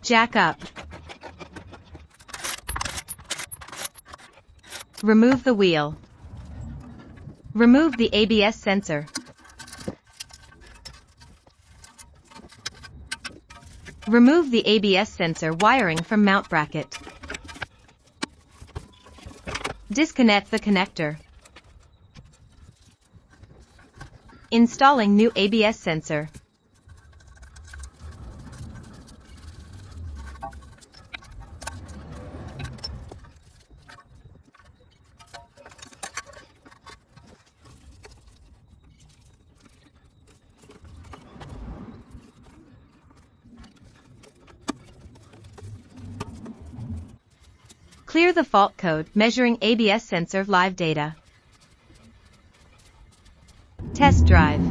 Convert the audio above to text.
Jack up. Remove the wheel. Remove the ABS sensor. Remove the ABS sensor wiring from mount bracket. Disconnect the connector. Installing new ABS sensor. Clear the fault code measuring ABS sensor live data. Test drive.